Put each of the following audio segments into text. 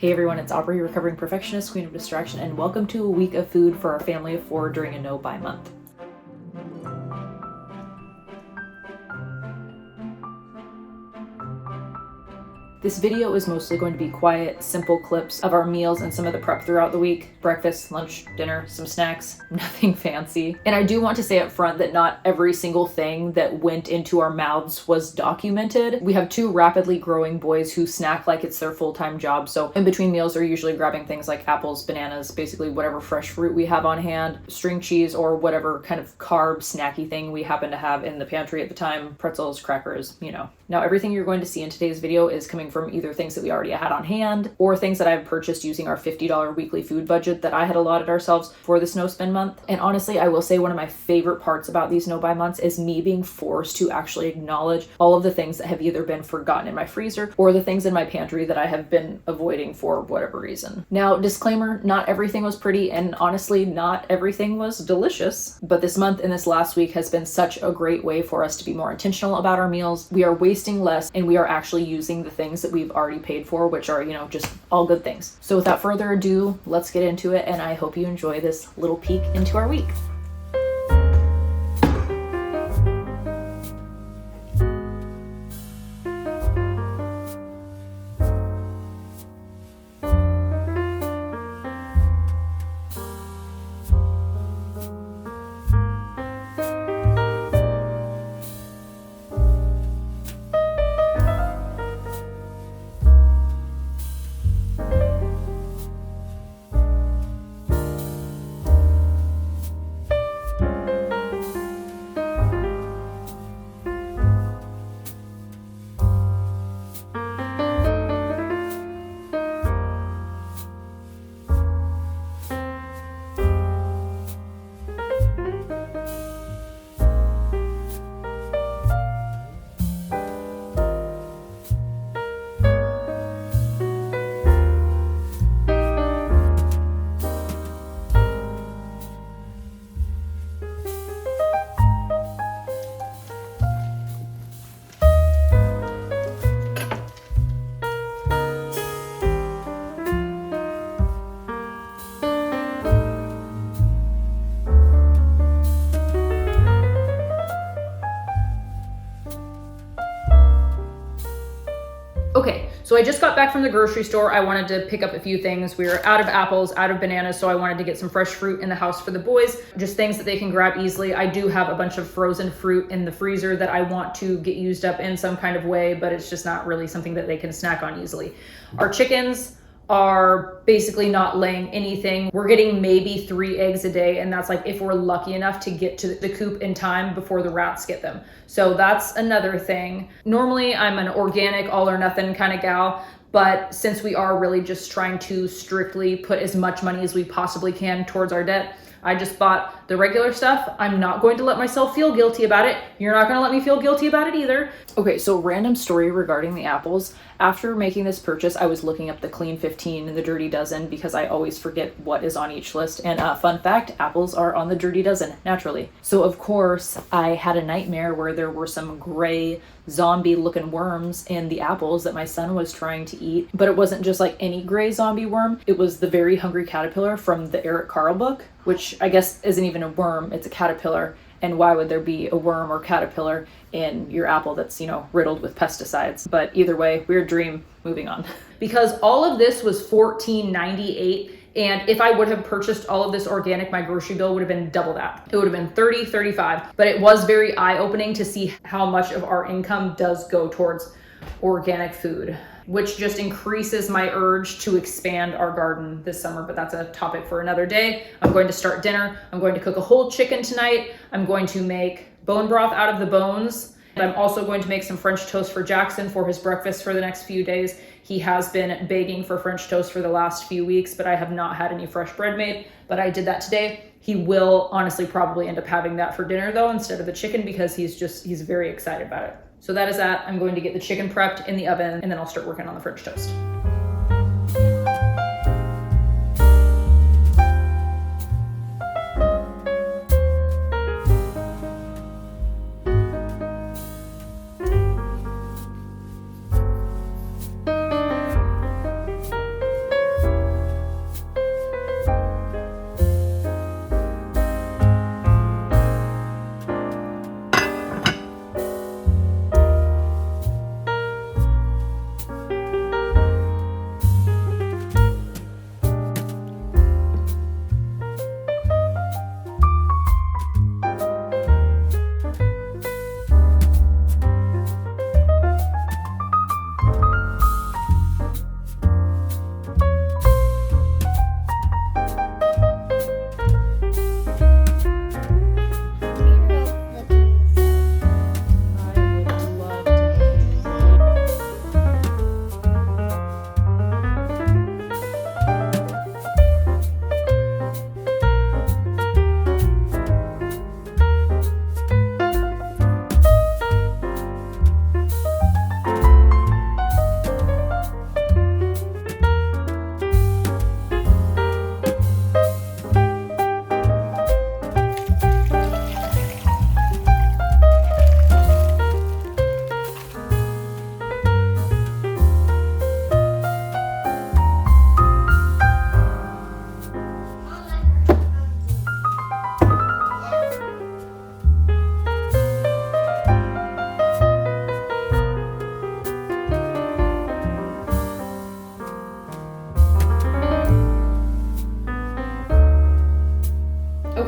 Hey everyone, it's Aubrey, recovering perfectionist, queen of distraction, and welcome to a week of food for our family of 4 during a no-buy month. This video is mostly going to be quiet, simple clips of our meals and some of the prep throughout the week. Breakfast, lunch, dinner, some snacks, nothing fancy. And I do want to say up front that not every single thing that went into our mouths was documented. We have 2 rapidly growing boys who snack like it's their full-time job, so in between meals they're usually grabbing things like apples, bananas, basically whatever fresh fruit we have on hand, string cheese, or whatever kind of carb snacky thing we happen to have in the pantry at the time, pretzels, crackers, you know. Now everything you're going to see in today's video is coming from either things that we already had on hand or things that I've purchased using our $50 weekly food budget that I had allotted ourselves for this no spend month. And honestly, I will say one of my favorite parts about these no buy months is me being forced to actually acknowledge all of the things that have either been forgotten in my freezer or the things in my pantry that I have been avoiding for whatever reason. Now, disclaimer, not everything was pretty and honestly not everything was delicious, but this month and this last week has been such a great way for us to be more intentional about our meals. We are wasting less and we are actually using the things that we've already paid for, which are, just all good things. So without further ado, let's get into it, and I hope you enjoy this little peek into our week. Okay, so I just got back from the grocery store. I wanted to pick up a few things. We were out of apples, out of bananas, so I wanted to get some fresh fruit in the house for the boys, just things that they can grab easily. I do have a bunch of frozen fruit in the freezer that I want to get used up in some kind of way, but it's just not really something that they can snack on easily. Our chickens are basically not laying anything. We're getting maybe 3 eggs a day, and that's like if we're lucky enough to get to the coop in time before the rats get them. So that's another thing. Normally I'm an organic all or nothing kind of gal, but since we are really just trying to strictly put as much money as we possibly can towards our debt, I just bought the regular stuff. I'm not going to let myself feel guilty about it. You're not going to let me feel guilty about it either. Okay, so random story regarding the apples. After making this purchase, I was looking up the Clean 15 and the Dirty Dozen because I always forget what is on each list. And fun fact, apples are on the Dirty Dozen, naturally. So of course, I had a nightmare where there were some gray zombie looking worms in the apples that my son was trying to eat. But it wasn't just like any gray zombie worm. It was the Very Hungry Caterpillar from the Eric Carle book, which I guess isn't even a worm, it's a caterpillar. And why would there be a worm or caterpillar in your apple that's, riddled with pesticides? But either way, weird dream, moving on. Because all of this was $14.98. And if I would have purchased all of this organic, my grocery bill would have been double that. It would have been $30, $35. But it was very eye-opening to see how much of our income does go towards organic food, which just increases my urge to expand our garden this summer, but that's a topic for another day. I'm going to start dinner. I'm going to cook a whole chicken tonight. I'm going to make bone broth out of the bones. I'm also going to make some French toast for Jackson for his breakfast for the next few days. He has been begging for French toast for the last few weeks, but I have not had any fresh bread made, but I did that today. He will honestly probably end up having that for dinner though, instead of the chicken, because he's very excited about it. So that is that. I'm going to get the chicken prepped in the oven, and then I'll start working on the French toast.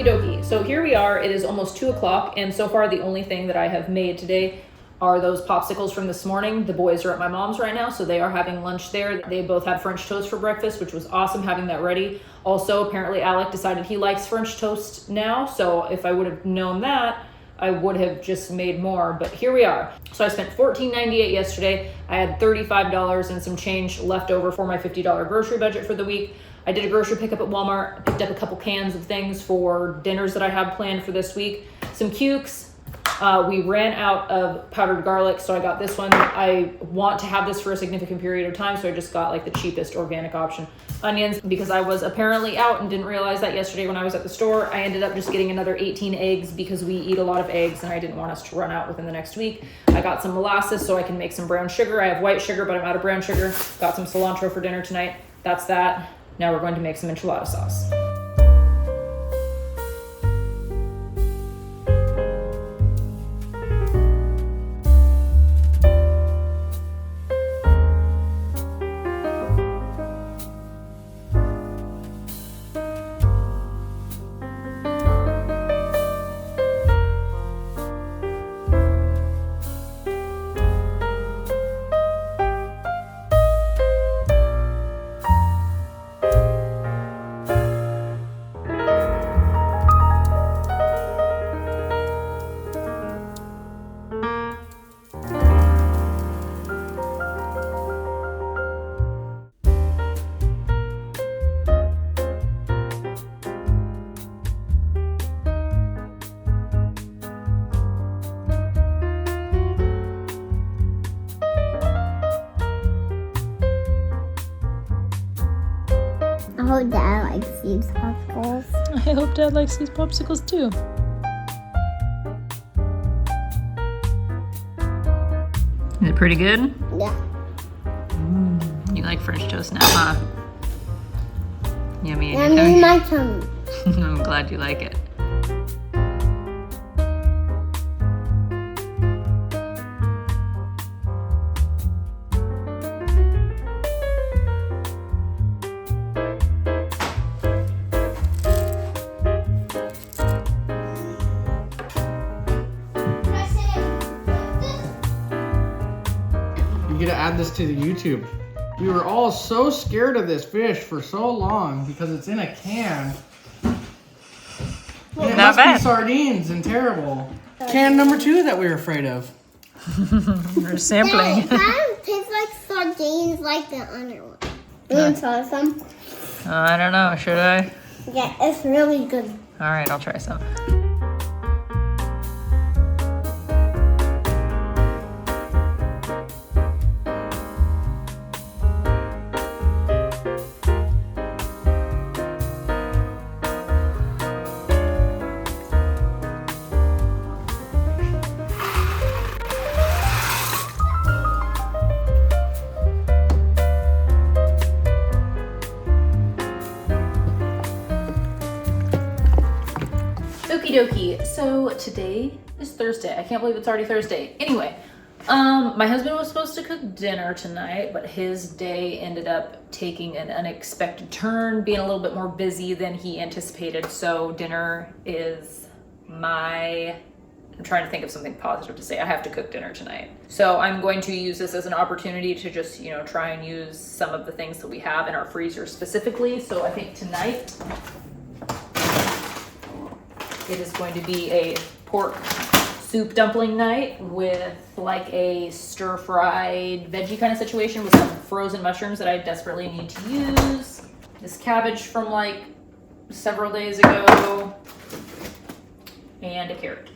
Okie dokie. So here we are. It is almost 2 o'clock, and so far the only thing that I have made today are those popsicles from this morning. The boys are at my mom's right now, so they are having lunch there. They both had French toast for breakfast, which was awesome having that ready. Also, apparently Alec decided he likes French toast now, so if I would have known that, I would have just made more, but here we are. So I spent $14.98 yesterday. I had $35 and some change left over for my $50 grocery budget for the week. I did a grocery pickup at Walmart. I picked up a couple cans of things for dinners that I have planned for this week. Some cukes. We ran out of powdered garlic, so I got this one. I want to have this for a significant period of time, so I just got like the cheapest organic option. Onions, because I was apparently out and didn't realize that yesterday when I was at the store. I ended up just getting another 18 eggs because we eat a lot of eggs and I didn't want us to run out within the next week. I got some molasses so I can make some brown sugar. I have white sugar, but I'm out of brown sugar. Got some cilantro for dinner tonight. That's that. Now we're going to make some enchilada sauce. I hope Dad likes these popsicles. I hope Dad likes these popsicles too. Is it pretty good? Yeah. You like French toast now, huh? Yummy. Yummy in my tummy. I'm glad you like it. You gotta add this to the YouTube. We were all so scared of this fish for so long because it's in a can. And it Not must be bad. sardines and terrible. Can number 2 that we were afraid of. We're sampling. It kind of tastes like sardines like the other one. You want to try some? I don't know. Should I? Yeah, it's really good. All right, I'll try some. Okie dokie. So today is Thursday. I can't believe it's already Thursday. Anyway, my husband was supposed to cook dinner tonight, but his day ended up taking an unexpected turn, being a little bit more busy than he anticipated. So dinner is I'm trying to think of something positive to say. I have to cook dinner tonight. So I'm going to use this as an opportunity to just, try and use some of the things that we have in our freezer specifically. So I think tonight it is going to be a pork soup dumpling night with like a stir-fried veggie kind of situation with some frozen mushrooms that I desperately need to use. This cabbage from like several days ago, and a carrot.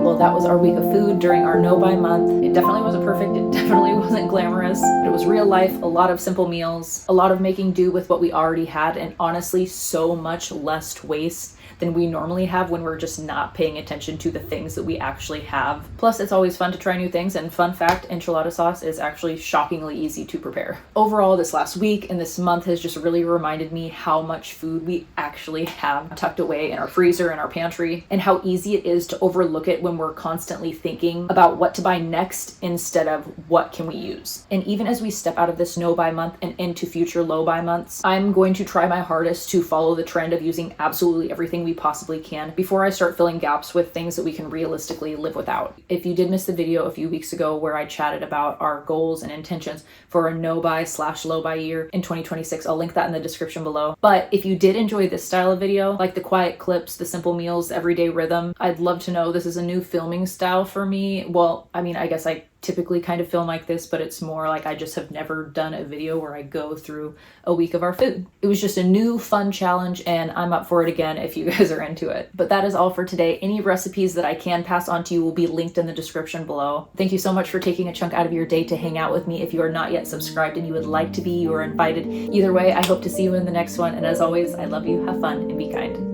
well, that was our week of food during our no buy month. It definitely wasn't perfect. It definitely wasn't glamorous, but it was real life, a lot of simple meals, a lot of making do with what we already had, and honestly, so much less waste than we normally have when we're just not paying attention to the things that we actually have. Plus, it's always fun to try new things, and fun fact, enchilada sauce is actually shockingly easy to prepare. Overall, this last week and this month has just really reminded me how much food we actually have tucked away in our freezer and our pantry, and how easy it is to overlook it when we're constantly thinking about what to buy next instead of what can we use. And even as we step out of this no buy month and into future low buy months, I'm going to try my hardest to follow the trend of using absolutely everything we possibly can before I start filling gaps with things that we can realistically live without. If you did miss the video a few weeks ago where I chatted about our goals and intentions for a no buy / low buy year in 2026, I'll link that in the description below. But if you did enjoy this style of video, like the quiet clips, the simple meals, the everyday rhythm, I'd love to know. This is a new filming style for me. Well, I mean, I guess I typically kind of film like this, but it's more like I just have never done a video where I go through a week of our food. It was just a new fun challenge, and I'm up for it again if you guys are into it. But that is all for today. Any recipes that I can pass on to you will be linked in the description below. Thank you so much for taking a chunk out of your day to hang out with me. If you are not yet subscribed and you would like to be, you are invited. Either way, I hope to see you in the next one. And as always, I love you, have fun, and be kind.